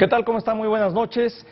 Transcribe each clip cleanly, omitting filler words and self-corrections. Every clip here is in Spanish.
¿Qué tal? ¿Cómo están? Muy buenas noches.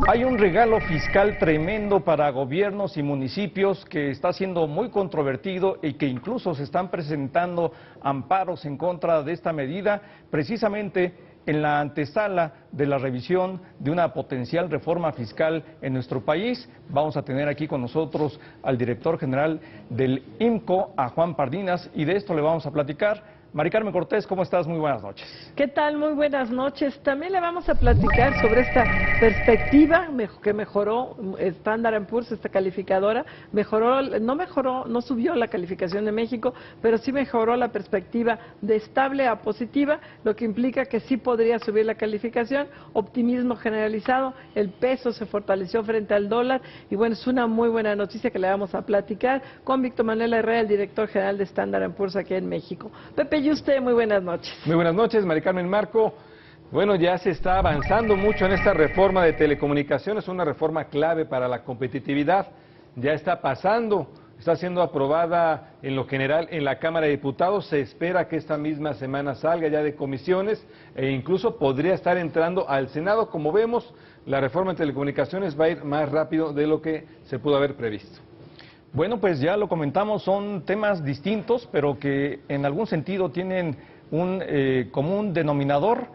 Hay un regalo fiscal tremendo para gobiernos y municipios que está siendo muy controvertido y que incluso se están presentando amparos en contra de esta medida, precisamente en la antesala de la revisión de una potencial reforma fiscal en nuestro país. Vamos a tener aquí con nosotros al director general del IMCO, a Juan Pardinas, y de esto le vamos a platicar. Mari Carmen Cortés, ¿cómo estás? Muy buenas noches. ¿Qué tal? Muy buenas noches. También le vamos a platicar sobre esta perspectiva que mejoró Standard & Poor's, esta calificadora. No subió la calificación de México, pero sí mejoró la perspectiva de estable a positiva, lo que implica que sí podría subir la calificación. Optimismo generalizado, el peso se fortaleció frente al dólar y bueno, es una muy buena noticia que le vamos a platicar con Víctor Manuel Herrera, el director general de Standard & Poor's aquí en México. Pepe, y usted, muy buenas noches. Muy buenas noches, Mari Carmen. Marco. Bueno, ya se está avanzando mucho en esta reforma de telecomunicaciones, una reforma clave para la competitividad. Ya está pasando, está siendo aprobada en lo general en la Cámara de Diputados. Se espera que esta misma semana salga ya de comisiones e incluso podría estar entrando al Senado. Como vemos, la reforma de telecomunicaciones va a ir más rápido de lo que se pudo haber previsto. Bueno, pues ya lo comentamos, son temas distintos, pero que en algún sentido tienen un común denominador.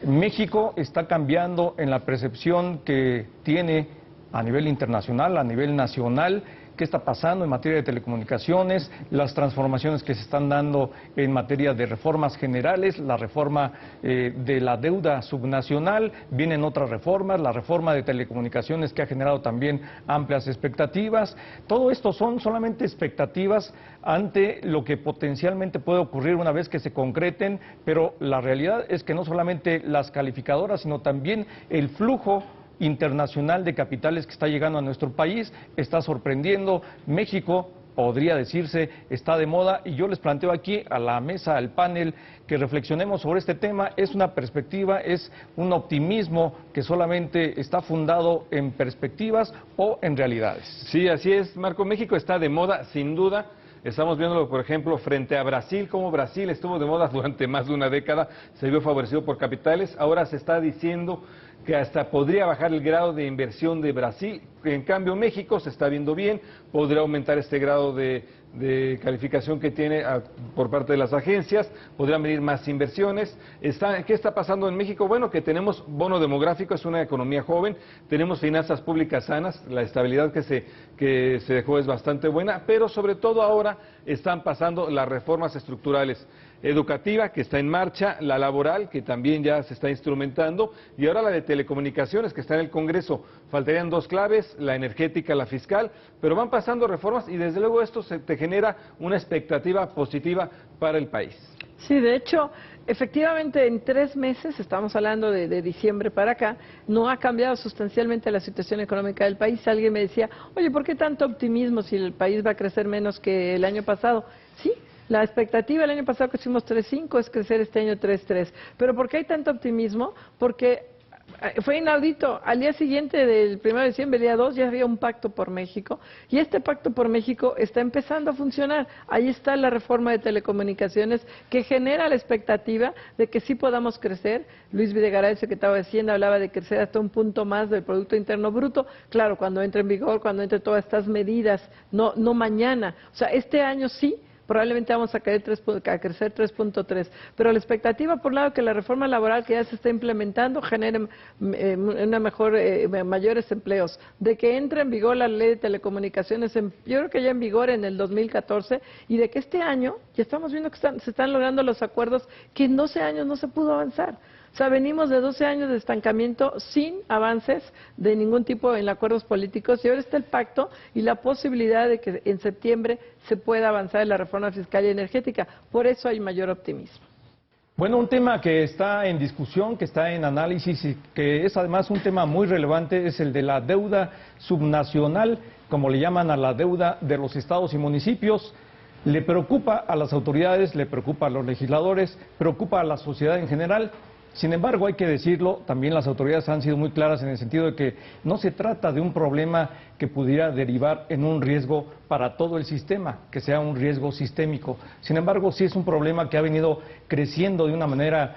México está cambiando en la percepción que tiene a nivel internacional, a nivel nacional. ¿Qué está pasando en materia de telecomunicaciones? Las transformaciones que se están dando en materia de reformas generales, la reforma de la deuda subnacional, vienen otras reformas, la reforma de telecomunicaciones que ha generado también amplias expectativas. Todo esto son solamente expectativas ante lo que potencialmente puede ocurrir una vez que se concreten, pero la realidad es que no solamente las calificadoras, sino también el flujo internacional de capitales que está llegando a nuestro país está sorprendiendo. México, podría decirse, está de moda, y yo les planteo aquí a la mesa, al panel, que reflexionemos sobre este tema. Es una perspectiva, es un optimismo que solamente está fundado en perspectivas o en realidades. Sí, así es, Marco. México está de moda, sin duda. Estamos viéndolo, por ejemplo, frente a Brasil, como Brasil estuvo de moda durante más de una década, se vio favorecido por capitales. Ahora se está diciendo que hasta podría bajar el grado de inversión de Brasil. En cambio, México se está viendo bien, podría aumentar este grado de calificación que tiene por parte de las agencias, podrían venir más inversiones. ¿Qué está pasando en México? Bueno, que tenemos bono demográfico, es una economía joven, tenemos finanzas públicas sanas, la estabilidad que se dejó es bastante buena, pero sobre todo ahora están pasando las reformas estructurales. Educativa, que está en marcha, la laboral, que también ya se está instrumentando, y ahora la de telecomunicaciones, que está en el Congreso. Faltarían dos claves, la energética, la fiscal, pero van pasando reformas y desde luego esto te genera una expectativa positiva para el país. Sí, de hecho, efectivamente en 3 meses, estamos hablando de diciembre para acá, no ha cambiado sustancialmente la situación económica del país. Alguien me decía, oye, ¿por qué tanto optimismo si el país va a crecer menos que el año pasado? Sí. La expectativa el año pasado que hicimos 3.5 es crecer este año 3.3. ¿Pero por qué hay tanto optimismo? Porque fue inaudito. Al día siguiente del 1 de diciembre, el día 2, ya había un pacto por México. Y este pacto por México está empezando a funcionar. Ahí está la reforma de telecomunicaciones que genera la expectativa de que sí podamos crecer. Luis Videgaray, el secretario de Hacienda, hablaba de crecer hasta un punto más del Producto Interno Bruto. Claro, cuando entre en vigor, cuando entre todas estas medidas, no mañana. O sea, este año sí. Probablemente vamos a crecer 3.3, pero la expectativa, por un lado, que la reforma laboral que ya se está implementando genere mayores empleos, de que entre en vigor la ley de telecomunicaciones, yo creo que ya en vigor en el 2014, y de que este año ya estamos viendo que se están logrando los acuerdos que en 12 años no se pudo avanzar. O sea, venimos de 12 años de estancamiento sin avances de ningún tipo en acuerdos políticos, y ahora está el pacto y la posibilidad de que en septiembre se pueda avanzar en la reforma fiscal y energética. Por eso hay mayor optimismo. Bueno, un tema que está en discusión, que está en análisis y que es además un tema muy relevante es el de la deuda subnacional, como le llaman a la deuda de los estados y municipios. Le preocupa a las autoridades, le preocupa a los legisladores, preocupa a la sociedad en general. Sin embargo, hay que decirlo, también las autoridades han sido muy claras en el sentido de que no se trata de un problema que pudiera derivar en un riesgo para todo el sistema, que sea un riesgo sistémico. Sin embargo, sí es un problema que ha venido creciendo de una manera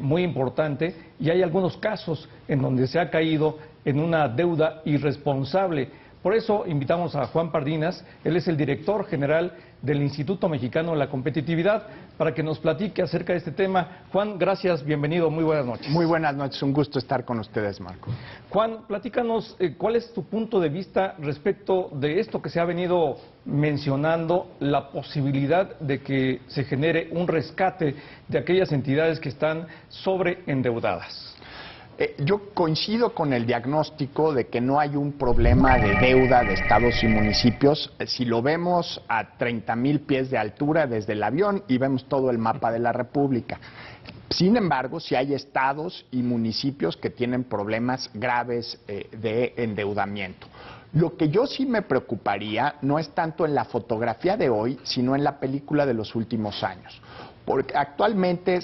muy importante y hay algunos casos en donde se ha caído en una deuda irresponsable. Por eso invitamos a Juan Pardinas, él es el director general del Instituto Mexicano de la Competitividad, para que nos platique acerca de este tema. Juan, gracias, bienvenido, muy buenas noches. Muy buenas noches, un gusto estar con ustedes, Marco. Juan, platícanos cuál es tu punto de vista respecto de esto que se ha venido mencionando, la posibilidad de que se genere un rescate de aquellas entidades que están sobreendeudadas. Yo coincido con el diagnóstico de que no hay un problema de deuda de estados y municipios. Si lo vemos a 30,000 pies de altura desde el avión y vemos todo el mapa de la República. Sin embargo, sí hay estados y municipios que tienen problemas graves de endeudamiento. Lo que yo sí me preocuparía no es tanto en la fotografía de hoy, sino en la película de los últimos años. Porque actualmente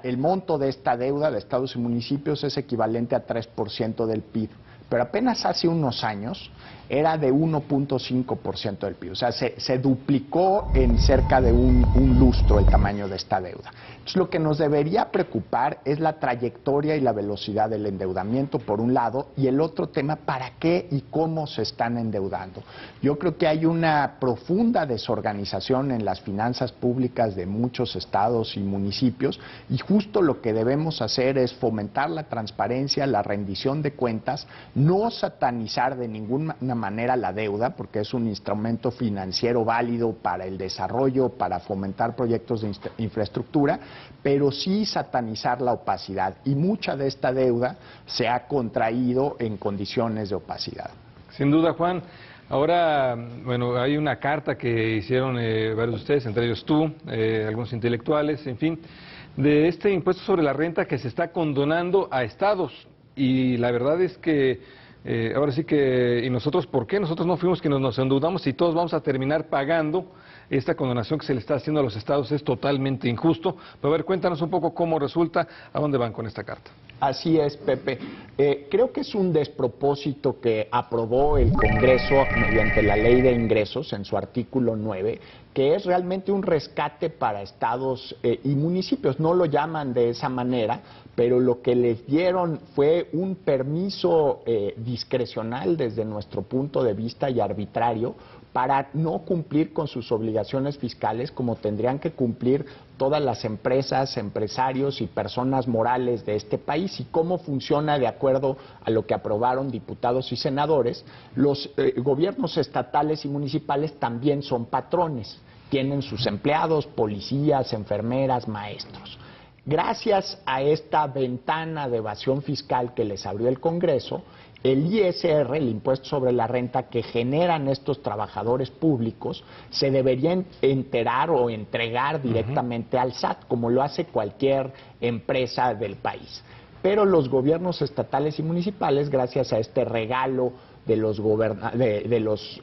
el monto de esta deuda de estados y municipios es equivalente a 3% del PIB, pero apenas hace unos años era de 1.5% del PIB, o sea, se duplicó en cerca de un lustro el tamaño de esta deuda. Entonces, lo que nos debería preocupar es la trayectoria y la velocidad del endeudamiento, por un lado, y el otro tema, ¿para qué y cómo se están endeudando? Yo creo que hay una profunda desorganización en las finanzas públicas de muchos estados y municipios, y justo lo que debemos hacer es fomentar la transparencia, la rendición de cuentas, no satanizar de ninguna manera la deuda, porque es un instrumento financiero válido para el desarrollo, para fomentar proyectos de infraestructura, pero sí satanizar la opacidad. Y mucha de esta deuda se ha contraído en condiciones de opacidad. Sin duda, Juan. Ahora, bueno, hay una carta que hicieron varios de ustedes, entre ellos tú, algunos intelectuales, en fin, de este impuesto sobre la renta que se está condonando a estados. Y la verdad es que ahora sí que, ¿y nosotros por qué? Nosotros no fuimos quienes nos endeudamos y todos vamos a terminar pagando esta condonación que se le está haciendo a los estados. Es totalmente injusto. Pero a ver, cuéntanos un poco cómo resulta, a dónde van con esta carta. Así es, Pepe. Creo que es un despropósito que aprobó el Congreso mediante la Ley de Ingresos en su artículo 9, que es realmente un rescate para estados y municipios. No lo llaman de esa manera, pero lo que les dieron fue un permiso discrecional desde nuestro punto de vista y arbitrario para no cumplir con sus obligaciones fiscales como tendrían que cumplir todas las empresas, empresarios y personas morales de este país. Y cómo funciona de acuerdo a lo que aprobaron diputados y senadores. Los gobiernos estatales y municipales también son patrones, tienen sus empleados, policías, enfermeras, maestros. Gracias a esta ventana de evasión fiscal que les abrió el Congreso, el ISR, el impuesto sobre la renta que generan estos trabajadores públicos, se debería enterar o entregar directamente al SAT, como lo hace cualquier empresa del país. Pero los gobiernos estatales y municipales, gracias a este regalo de los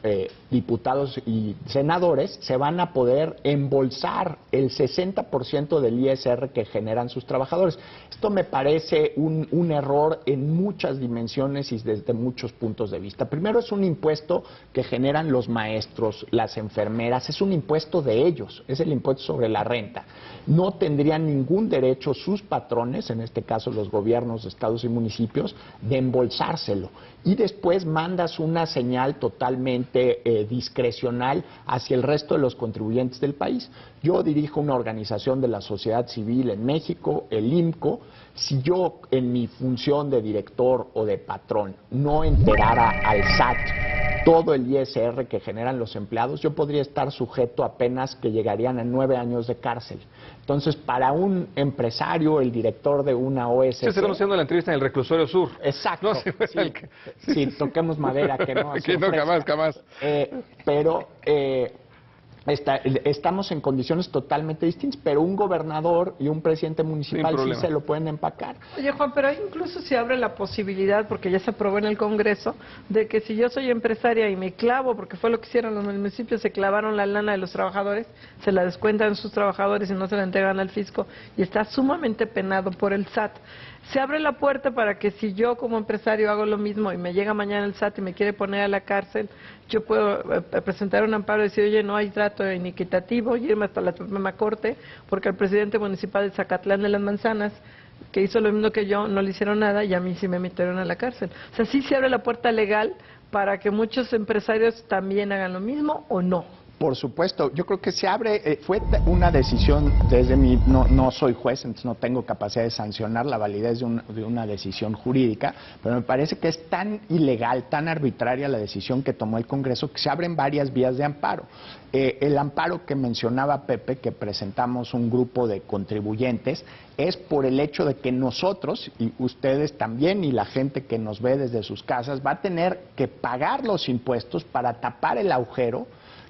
diputados y senadores, se van a poder embolsar el 60% del ISR que generan sus trabajadores. Esto me parece un error en muchas dimensiones y desde muchos puntos de vista. Primero, es un impuesto que generan los maestros, las enfermeras, es un impuesto de ellos, es el impuesto sobre la renta. No tendrían ningún derecho sus patrones, en este caso los gobiernos de estados y municipios, de embolsárselo. Y después mandas una señal totalmente discrecional hacia el resto de los contribuyentes del país. Yo dirijo una organización de la sociedad civil en México, el IMCO. Si yo, en mi función de director o de patrón, no enterara al SAT todo el ISR que generan los empleados, yo podría estar sujeto a penas que llegarían a 9 años de cárcel. Entonces, para un empresario, el director de una OSC... Sí, estamos haciendo la entrevista en el reclusorio sur. Exacto. No, sí, toquemos madera, que no. Que no, jamás. estamos en condiciones totalmente distintas, pero un gobernador y un presidente municipal sí se lo pueden empacar. Oye, Juan, pero incluso se abre la posibilidad, porque ya se aprobó en el Congreso, de que si yo soy empresaria y me clavo, porque fue lo que hicieron los municipios, se clavaron la lana de los trabajadores, se la descuentan sus trabajadores y no se la entregan al fisco, y está sumamente penado por el SAT. Se abre la puerta para que si yo como empresario hago lo mismo y me llega mañana el SAT y me quiere poner a la cárcel, yo puedo presentar un amparo y decir, oye, no hay trato inequitativo, y irme hasta la Suprema Corte, porque al presidente municipal de Zacatlán de las Manzanas, que hizo lo mismo que yo, no le hicieron nada y a mí sí me metieron a la cárcel. O sea, sí se abre la puerta legal para que muchos empresarios también hagan lo mismo, ¿o no? Por supuesto, yo creo que se abre, fue una decisión desde mi, no soy juez, entonces no tengo capacidad de sancionar la validez de una decisión jurídica, pero me parece que es tan ilegal, tan arbitraria la decisión que tomó el Congreso que se abren varias vías de amparo. El amparo que mencionaba Pepe, que presentamos un grupo de contribuyentes, es por el hecho de que nosotros, y ustedes también, y la gente que nos ve desde sus casas, va a tener que pagar los impuestos para tapar el agujero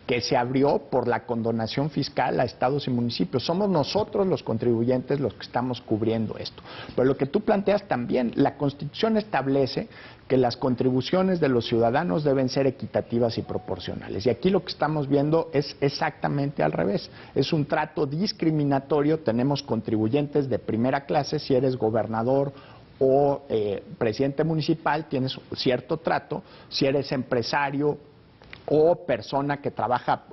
que se abrió por la condonación fiscal a estados y municipios. Somos nosotros los contribuyentes los que estamos cubriendo esto. Pero lo que tú planteas también, la Constitución establece que las contribuciones de los ciudadanos deben ser equitativas y proporcionales. Y aquí lo que estamos viendo es exactamente al revés. Es un trato discriminatorio. Tenemos contribuyentes de primera clase. Si eres gobernador o presidente municipal, tienes cierto trato. Si eres empresario o persona que trabaja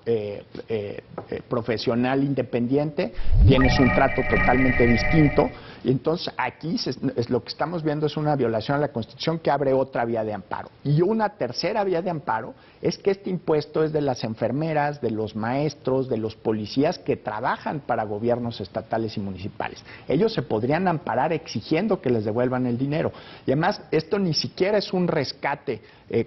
profesional independiente, tienes un trato totalmente distinto. Y entonces aquí lo que estamos viendo es una violación a la Constitución que abre otra vía de amparo. Y una tercera vía de amparo es que este impuesto es de las enfermeras, de los maestros, de los policías que trabajan para gobiernos estatales y municipales. Ellos se podrían amparar exigiendo que les devuelvan el dinero. Y además, esto ni siquiera es un rescate,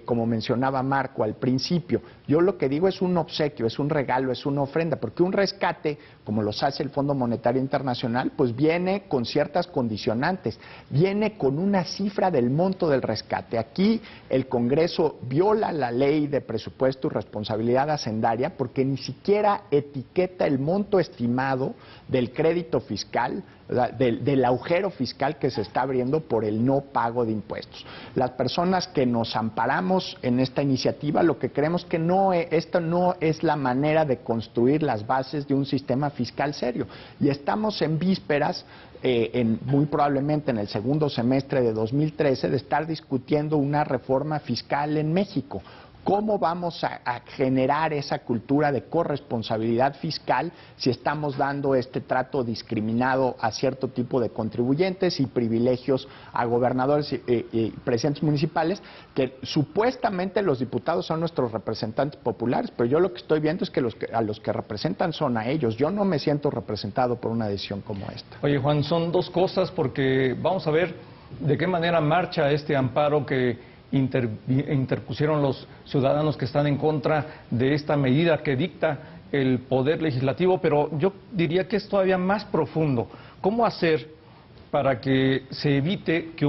como mencionaba Marco al principio. Yo lo que digo es un obsequio, es un regalo, es una ofrenda, porque un rescate, como los hace el Fondo Monetario Internacional, pues viene con ciertas condicionantes, viene con una cifra del monto del rescate. Aquí el Congreso viola la ley de presupuesto y responsabilidad hacendaria porque ni siquiera etiqueta el monto estimado del crédito fiscal, del agujero fiscal que se está abriendo por el no pago de impuestos. Las personas que nos amparamos en esta iniciativa, lo que creemos que esto no es la manera de construir las bases de un sistema fiscal serio. Y estamos en vísperas, muy probablemente en el segundo semestre de 2013, de estar discutiendo una reforma fiscal en México. ¿Cómo vamos a generar esa cultura de corresponsabilidad fiscal si estamos dando este trato discriminado a cierto tipo de contribuyentes y privilegios a gobernadores y presidentes municipales, que supuestamente los diputados son nuestros representantes populares, pero yo lo que estoy viendo es que a los que representan son a ellos. Yo no me siento representado por una decisión como esta. Oye, Juan, son dos cosas, porque vamos a ver de qué manera marcha este amparo que interpusieron los ciudadanos que están en contra de esta medida que dicta el Poder Legislativo, pero yo diría que es todavía más profundo. ¿Cómo hacer para que se evite que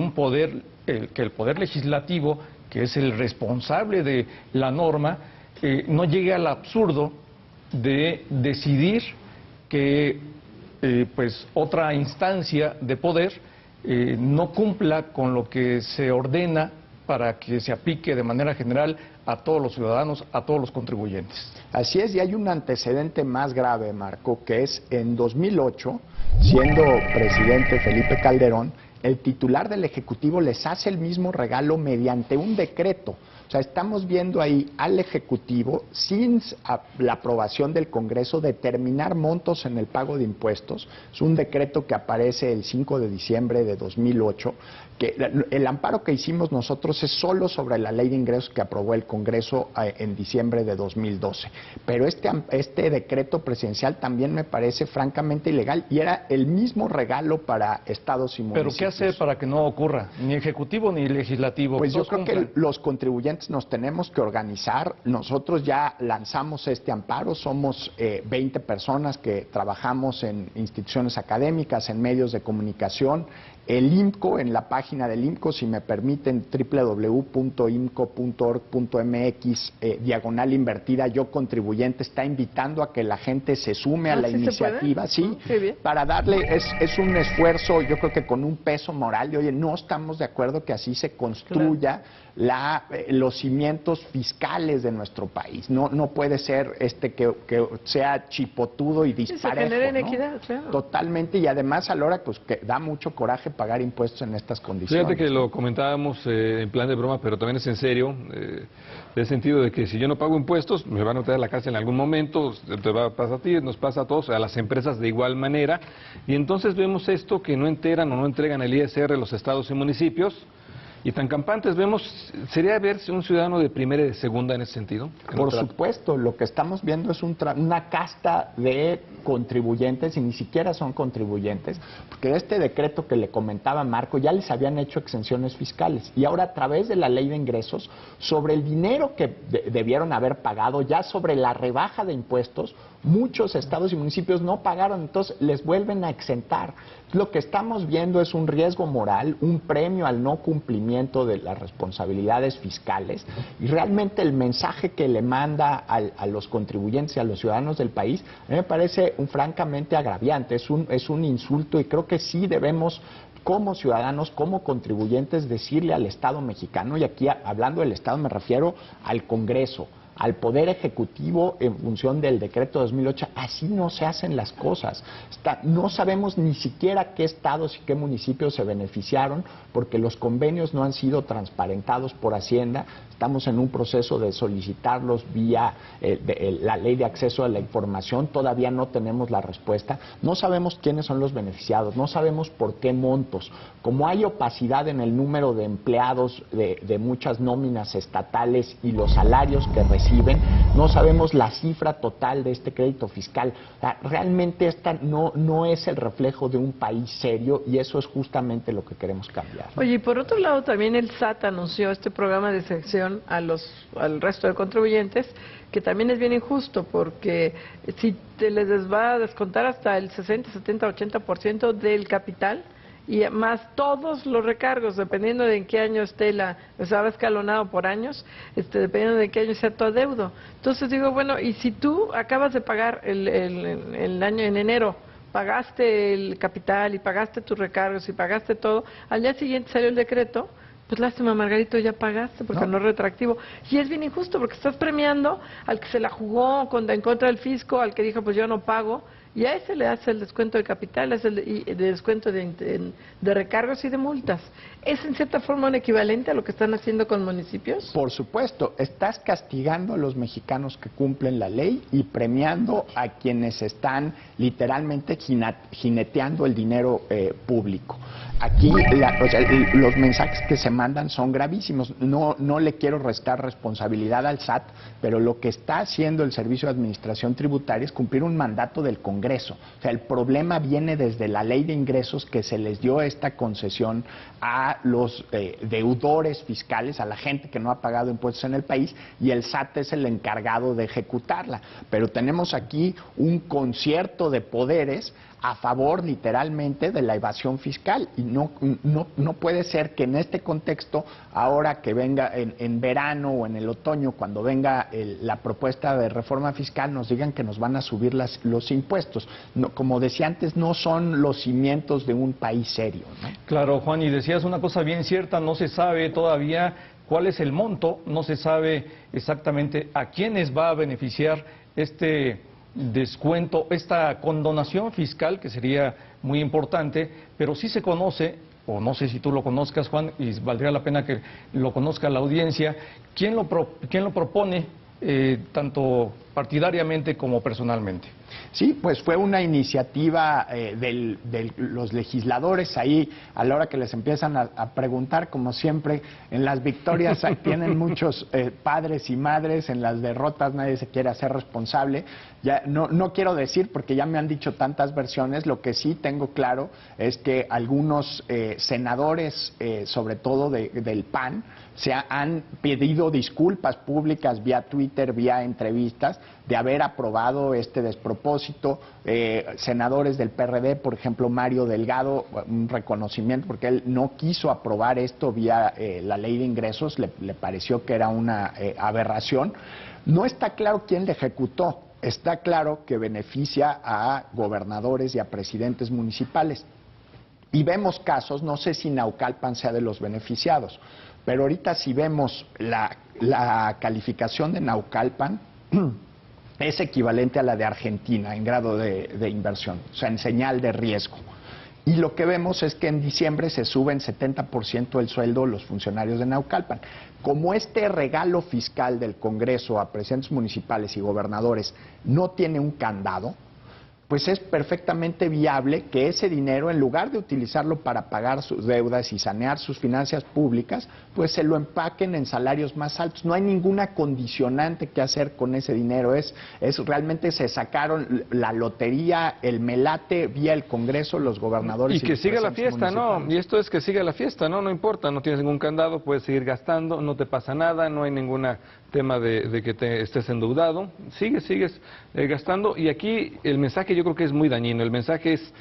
que el Poder Legislativo, que es el responsable de la norma, no llegue al absurdo de decidir que pues otra instancia de poder no cumpla con lo que se ordena para que se aplique de manera general a todos los ciudadanos, a todos los contribuyentes? Así es, y hay un antecedente más grave, Marco, que es en 2008, siendo presidente Felipe Calderón, el titular del Ejecutivo les hace el mismo regalo mediante un decreto. O sea, estamos viendo ahí al Ejecutivo, sin la aprobación del Congreso, determinar montos en el pago de impuestos. Es un decreto que aparece el 5 de diciembre de 2008, que el amparo que hicimos nosotros es solo sobre la ley de ingresos que aprobó el Congreso en diciembre de 2012. Pero este decreto presidencial también me parece francamente ilegal y era el mismo regalo para estados y municipios. ¿Pero qué hacer para que no ocurra? Ni ejecutivo ni legislativo. Pues yo creo que los contribuyentes nos tenemos que organizar. Nosotros ya lanzamos este amparo, somos 20 personas que trabajamos en instituciones académicas, en medios de comunicación, El IMCO, en la página del IMCO, si me permiten, www.imco.org.mx, diagonal invertida, yo contribuyente, está invitando a que la gente se sume a la iniciativa, sí, para darle, es un esfuerzo, yo creo que con un peso moral, de oye, no estamos de acuerdo que así se construya los cimientos fiscales de nuestro país. No puede ser que sea chipotudo y disparejo, genera ¿no? inequidad, claro. Totalmente, y además a la hora pues que da mucho coraje pagar impuestos en estas condiciones. Fíjate que lo comentábamos en plan de broma, pero también es en serio, en el sentido de que si yo no pago impuestos, me van a meter a la cárcel en algún momento, te va a pasar a ti, nos pasa a todos, a las empresas de igual manera, y entonces vemos esto que no enteran o no entregan el ISR los estados y municipios. Y tan campantes vemos, ¿sería verse un ciudadano de primera y de segunda en ese sentido? Por supuesto, lo que estamos viendo es una casta de contribuyentes, y ni siquiera son contribuyentes, porque de este decreto que le comentaba Marco, ya les habían hecho exenciones fiscales, y ahora a través de la ley de ingresos, sobre el dinero que debieron haber pagado, ya sobre la rebaja de impuestos, muchos estados y municipios no pagaron, entonces les vuelven a exentar. Lo que estamos viendo es un riesgo moral, un premio al no cumplimiento de las responsabilidades fiscales, y realmente el mensaje que le manda a los contribuyentes y a los ciudadanos del país, a mí me parece francamente agraviante, es un insulto, y creo que sí debemos, como ciudadanos, como contribuyentes, decirle al Estado mexicano, y aquí hablando del Estado me refiero al Congreso, al Poder Ejecutivo en función del decreto 2008, así no se hacen las cosas. No sabemos ni siquiera qué estados y qué municipios se beneficiaron, porque los convenios no han sido transparentados por Hacienda. Estamos en un proceso de solicitarlos vía la Ley de Acceso a la Información, todavía no tenemos la respuesta. No sabemos quiénes son los beneficiados, no sabemos por qué montos. Como hay opacidad en el número de empleados de muchas nóminas estatales y los salarios que reciben, no sabemos la cifra total de este crédito fiscal. O sea, realmente esta no es el reflejo de un país serio, y eso es justamente lo que queremos cambiar. Oye, y por otro lado también el SAT anunció este programa de exención al resto de contribuyentes, que también es bien injusto, porque si te les va a descontar hasta el 60, 70, 80% del capital, y más todos los recargos, dependiendo de en qué año esté o sea, va escalonado por años, dependiendo de qué año sea tu adeudo. Entonces digo, bueno, y si tú acabas de pagar el año en enero, pagaste el capital y pagaste tus recargos y pagaste todo, al día siguiente salió el decreto, pues lástima, Margarito, ya pagaste porque no es retroactivo. Y es bien injusto porque estás premiando al que se la jugó en contra del fisco, al que dijo pues yo no pago, y a ese le hace el descuento de capital, el descuento de recargos y de multas. ¿Es en cierta forma un equivalente a lo que están haciendo con municipios? Por supuesto, estás castigando a los mexicanos que cumplen la ley y premiando a quienes están literalmente jineteando el dinero público. Aquí los mensajes que se mandan son gravísimos. No le quiero restar responsabilidad al SAT, pero lo que está haciendo el Servicio de Administración Tributaria es cumplir un mandato del Congreso. O sea, el problema viene desde la Ley de Ingresos, que se les dio esta concesión a los deudores fiscales, a la gente que no ha pagado impuestos en el país, y el SAT es el encargado de ejecutarla. Pero tenemos aquí un concierto de poderes a favor literalmente de la evasión fiscal, y no puede ser que en este contexto, ahora que venga en verano o en el otoño, cuando venga la propuesta de reforma fiscal, nos digan que nos van a subir los impuestos. No, como decía antes, no son los cimientos de un país serio, ¿no? Claro, Juan, y decías una cosa bien cierta, no se sabe todavía cuál es el monto, no se sabe exactamente a quiénes va a beneficiar este descuento, esta condonación fiscal, que sería muy importante, pero sí se conoce, o no sé si tú lo conozcas, Juan, y valdría la pena que lo conozca la audiencia, quién lo propone, tanto partidariamente como personalmente. Sí, pues fue una iniciativa de los legisladores ahí, a la hora que les empiezan a preguntar, como siempre, en las victorias tienen muchos padres y madres, en las derrotas nadie se quiere hacer responsable. Ya no quiero decir, porque ya me han dicho tantas versiones, lo que sí tengo claro es que algunos senadores, sobre todo del PAN, han pedido disculpas públicas vía Twitter Twitter, vía entrevistas, de haber aprobado este despropósito. Senadores del PRD, por ejemplo, Mario Delgado, un reconocimiento porque él no quiso aprobar esto vía la ley de ingresos, le pareció que era una aberración. No está claro quién le ejecutó. Está claro que beneficia a gobernadores y a presidentes municipales. Y vemos casos, no sé si Naucalpan sea de los beneficiados, pero ahorita si vemos la calificación de Naucalpan, es equivalente a la de Argentina en grado de inversión, o sea, en señal de riesgo. Y lo que vemos es que en diciembre se sube en 70% el sueldo de los funcionarios de Naucalpan. Como este regalo fiscal del Congreso a presidentes municipales y gobernadores no tiene un candado, pues es perfectamente viable que ese dinero, en lugar de utilizarlo para pagar sus deudas y sanear sus finanzas públicas, pues se lo empaquen en salarios más altos. No hay ninguna condicionante que hacer con ese dinero. Realmente se sacaron la lotería, el melate vía el Congreso, los gobernadores y que siga la fiesta, ¿no? Y esto es que siga la fiesta, ¿no? No importa, no tienes ningún candado, puedes seguir gastando, no te pasa nada, no hay ningún tema de que te estés endeudado, sigues gastando. Y aquí el mensaje yo creo que es muy dañino, el mensaje es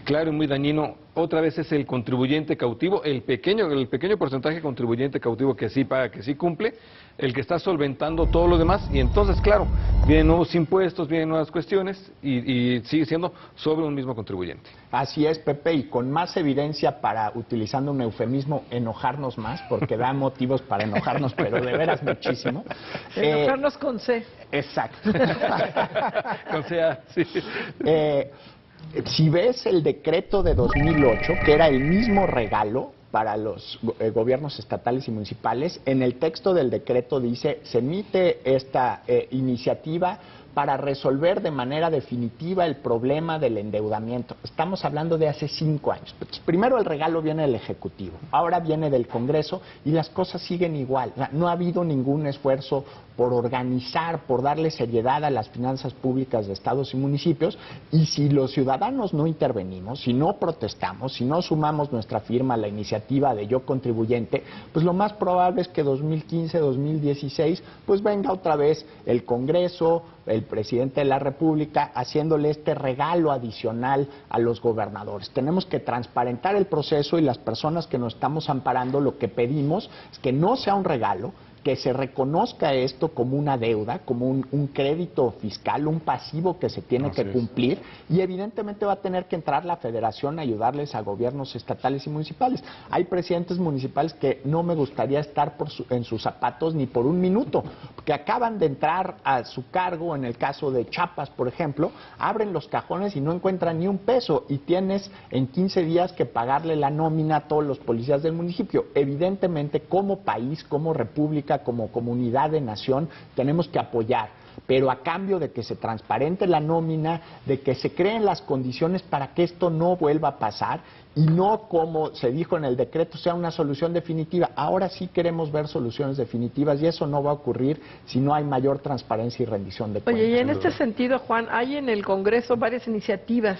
claro y muy dañino. Otra vez es el contribuyente cautivo, el pequeño porcentaje de contribuyente cautivo que sí paga, que sí cumple, el que está solventando todo lo demás. Y entonces, claro, vienen nuevos impuestos, vienen nuevas cuestiones y sigue siendo sobre un mismo contribuyente. Así es, Pepe, y con más evidencia para, utilizando un eufemismo, enojarnos más, porque da motivos para enojarnos, pero de veras muchísimo. Enojarnos con C. Exacto. O sea, sí. Si ves el decreto de 2008, que era el mismo regalo para los gobiernos estatales y municipales, en el texto del decreto dice, se emite esta iniciativa para resolver de manera definitiva el problema del endeudamiento. Estamos hablando de hace 5 años. Primero el regalo viene del Ejecutivo, ahora viene del Congreso y las cosas siguen igual. No ha habido ningún esfuerzo por organizar, por darle seriedad a las finanzas públicas de estados y municipios, y si los ciudadanos no intervenimos, si no protestamos, si no sumamos nuestra firma a la iniciativa de Yo Contribuyente, pues lo más probable es que 2015, 2016, pues venga otra vez el Congreso, el presidente de la República, haciéndole este regalo adicional a los gobernadores. Tenemos que transparentar el proceso y las personas que nos estamos amparando, lo que pedimos es que no sea un regalo, que se reconozca esto como una deuda, como un crédito fiscal, un pasivo que se tiene que cumplir, y evidentemente va a tener que entrar la Federación a ayudarles a gobiernos estatales y municipales. Hay presidentes municipales que no me gustaría estar en sus zapatos ni por un minuto, que acaban de entrar a su cargo, en el caso de Chiapas, por ejemplo, abren los cajones y no encuentran ni un peso, y tienes en 15 días que pagarle la nómina a todos los policías del municipio. Evidentemente, como país, como república, como comunidad de nación, tenemos que apoyar, pero a cambio de que se transparente la nómina, de que se creen las condiciones para que esto no vuelva a pasar, y no, como se dijo en el decreto, sea una solución definitiva. Ahora sí queremos ver soluciones definitivas, y eso no va a ocurrir si no hay mayor transparencia y rendición de cuentas. Oye, y en este sentido, Juan, hay en el Congreso varias iniciativas.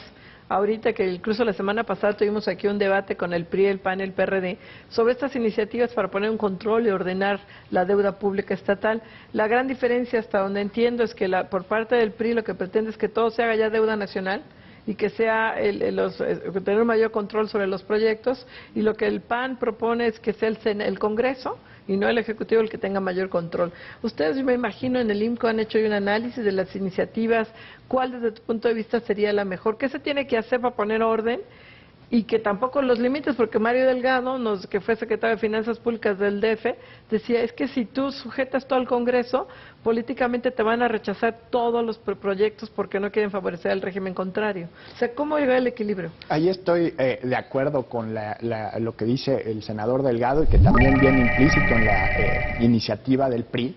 Ahorita que incluso la semana pasada tuvimos aquí un debate con el PRI, el PAN, el PRD, sobre estas iniciativas para poner un control y ordenar la deuda pública estatal. La gran diferencia, hasta donde entiendo, es que por parte del PRI lo que pretende es que todo se haga ya deuda nacional y que sea tener un mayor control sobre los proyectos, y lo que el PAN propone es que sea el Congreso y no el Ejecutivo el que tenga mayor control. Ustedes, yo me imagino, en el IMCO han hecho un análisis de las iniciativas. ¿Cuál, desde tu punto de vista, sería la mejor? ¿Qué se tiene que hacer para poner orden? Y que tampoco los límites, porque Mario Delgado, que fue secretario de Finanzas Públicas del DF, decía, es que si tú sujetas todo al Congreso, políticamente te van a rechazar todos los proyectos porque no quieren favorecer al régimen contrario. O sea, ¿cómo llegar al equilibrio? Ahí estoy de acuerdo con lo que dice el senador Delgado, y que también viene implícito en la iniciativa del PRI.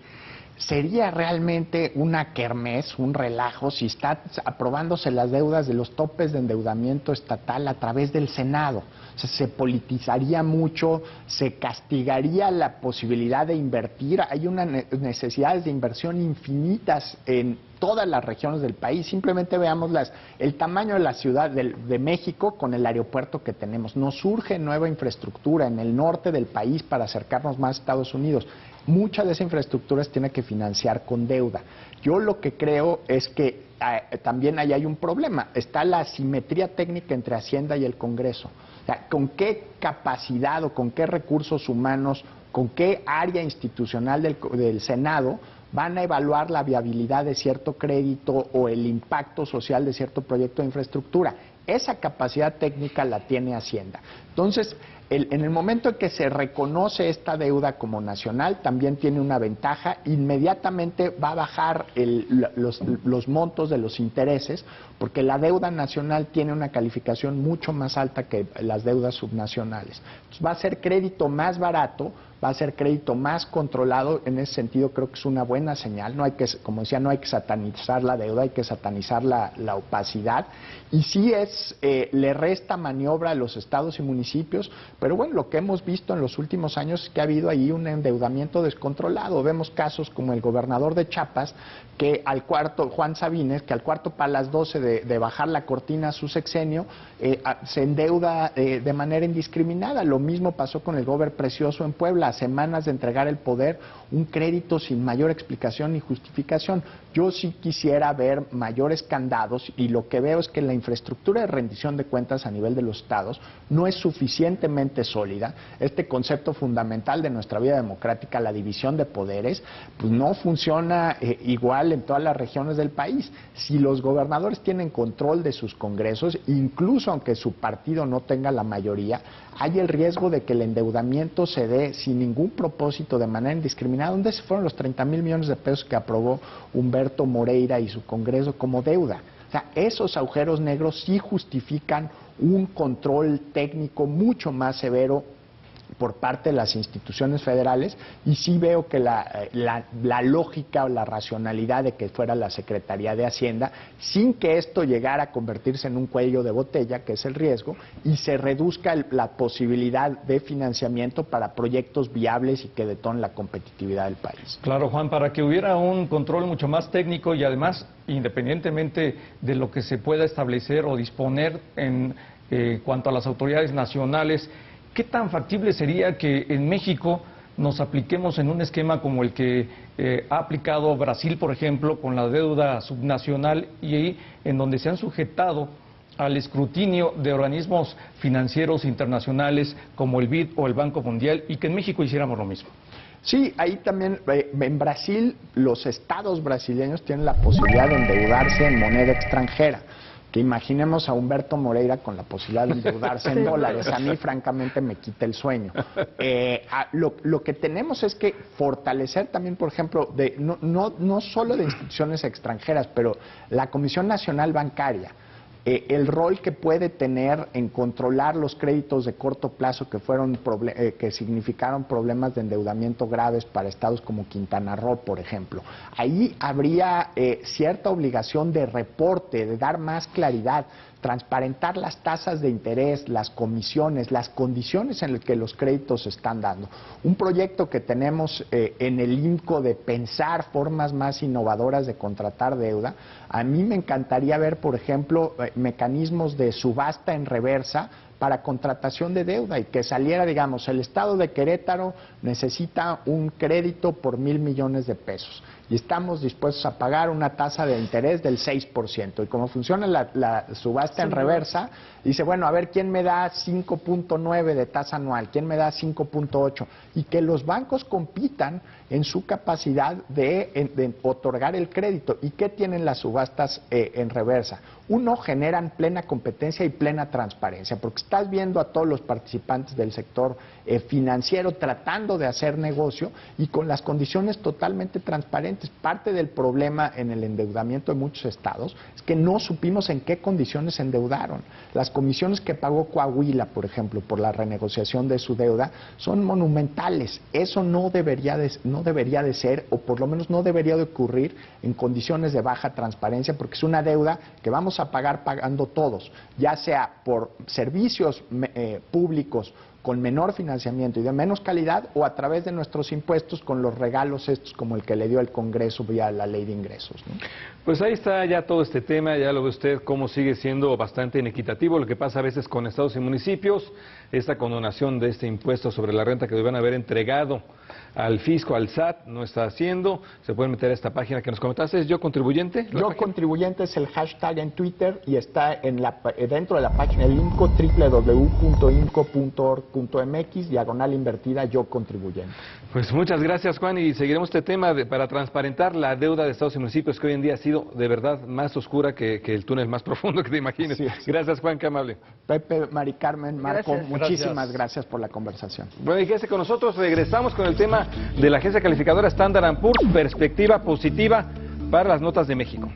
Sería realmente una kermés, un relajo, si está aprobándose las deudas de los topes de endeudamiento estatal a través del Senado. O sea, se politizaría mucho, se castigaría la posibilidad de invertir. Hay unas necesidades de inversión infinitas en todas las regiones del país. Simplemente veamos el tamaño de la Ciudad de México con el aeropuerto que tenemos. Nos surge nueva infraestructura en el norte del país para acercarnos más a Estados Unidos. mucha de esa infraestructura se tiene que financiar con deuda. Yo lo que creo es que también ahí hay un problema. Está la asimetría técnica entre Hacienda y el Congreso. O sea, ¿con qué capacidad o con qué recursos humanos, con qué área institucional del Senado van a evaluar la viabilidad de cierto crédito o el impacto social de cierto proyecto de infraestructura? Esa capacidad técnica la tiene Hacienda. Entonces, en el momento en que se reconoce esta deuda como nacional, también tiene una ventaja. Inmediatamente va a bajar los montos de los intereses, porque la deuda nacional tiene una calificación mucho más alta que las deudas subnacionales. Entonces, va a ser crédito más barato, va a ser crédito más controlado. En ese sentido creo que es una buena señal. No hay que, como decía, no hay que satanizar la deuda, hay que satanizar la opacidad. Y sí le resta maniobra a los estados y municipios, pero bueno, lo que hemos visto en los últimos años es que ha habido ahí un endeudamiento descontrolado. Vemos casos como el gobernador de Chiapas, que Juan Sabines, que al cuarto para las 12 de bajar la cortina a su sexenio, se endeuda de manera indiscriminada. Lo mismo pasó con el gobernador Precioso en Puebla, a semanas de entregar el poder, un crédito sin mayor explicación ni justificación. Yo sí quisiera ver mayores candados, y lo que veo es que la infraestructura de rendición de cuentas a nivel de los estados no es suficientemente sólida. Este concepto fundamental de nuestra vida democrática, la división de poderes, pues no funciona igual en todas las regiones del país. Si los gobernadores tienen control de sus congresos, incluso aunque su partido no tenga la mayoría, hay el riesgo de que el endeudamiento se dé sin ningún propósito, de manera indiscriminada. ¿Dónde se fueron los 30,000 millones de pesos que aprobó Humberto Moreira y su Congreso como deuda? O sea, esos agujeros negros sí justifican un control técnico mucho más severo por parte de las instituciones federales, y sí veo que la lógica o la racionalidad de que fuera la Secretaría de Hacienda, sin que esto llegara a convertirse en un cuello de botella, que es el riesgo, y se reduzca la posibilidad de financiamiento para proyectos viables y que detonen la competitividad del país. Claro, Juan, para que hubiera un control mucho más técnico y además, independientemente de lo que se pueda establecer o disponer en cuanto a las autoridades nacionales, ¿qué tan factible sería que en México nos apliquemos en un esquema como el que ha aplicado Brasil, por ejemplo, con la deuda subnacional, y ahí en donde se han sujetado al escrutinio de organismos financieros internacionales como el BID o el Banco Mundial, y que en México hiciéramos lo mismo? Sí, ahí también, en Brasil, los estados brasileños tienen la posibilidad de endeudarse en moneda extranjera. Que imaginemos a Humberto Moreira con la posibilidad de endeudarse en dólares. A mí, francamente, me quita el sueño. Lo que tenemos es que fortalecer también, por ejemplo, no solo de instituciones extranjeras, pero la Comisión Nacional Bancaria, el rol que puede tener en controlar los créditos de corto plazo que significaron problemas de endeudamiento graves para estados como Quintana Roo, por ejemplo. Ahí habría cierta obligación de reporte, de dar más claridad, transparentar las tasas de interés, las comisiones, las condiciones en las que los créditos se están dando. Un proyecto que tenemos en el INCO de pensar formas más innovadoras de contratar deuda. A mí me encantaría ver, por ejemplo, mecanismos de subasta en reversa para contratación de deuda, y que saliera, digamos, el estado de Querétaro necesita un crédito por 1,000 millones de pesos y estamos dispuestos a pagar una tasa de interés del 6%. Y como funciona la subasta en reversa, dice, bueno, a ver, ¿quién me da 5.9 de tasa anual? ¿Quién me da 5.8? Y que los bancos compitan en su capacidad de otorgar el crédito. ¿Y qué tienen las subastas en reversa? Uno, generan plena competencia y plena transparencia, porque estás viendo a todos los participantes del sector financiero tratando de hacer negocio y con las condiciones totalmente transparentes. Parte del problema en el endeudamiento de muchos estados es que no supimos en qué condiciones se endeudaron. Las comisiones que pagó Coahuila, por ejemplo, por la renegociación de su deuda, son monumentales. Eso no debería de ser, o por lo menos no debería de ocurrir en condiciones de baja transparencia, porque es una deuda que vamos a pagar pagando todos, ya sea por servicios públicos con menor financiamiento y de menos calidad, o a través de nuestros impuestos con los regalos estos como el que le dio el Congreso vía la ley de ingresos, ¿no? Pues ahí está ya todo este tema, ya lo ve usted cómo sigue siendo bastante inequitativo lo que pasa a veces con estados y municipios, esta condonación de este impuesto sobre la renta que debían haber entregado al fisco, al SAT, no está haciendo. Se pueden meter a esta página que nos comentaste, ¿es Yo Contribuyente? Yo Contribuyente es el hashtag en Twitter y está en dentro de la página del INCO, www.inco.org.mx/invertida Yo Contribuyente. Pues muchas gracias, Juan, y seguiremos este tema para transparentar la deuda de estados y municipios que hoy en día ha sido de verdad más oscura que el túnel más profundo que te imagines. Gracias, Juan, qué amable. Pepe, Mari Carmen, Marco, Gracias. muchísimas gracias por la conversación. Bueno, y quédese con nosotros, regresamos con el tema de la agencia calificadora Standard & Poor's, perspectiva positiva para las notas de México.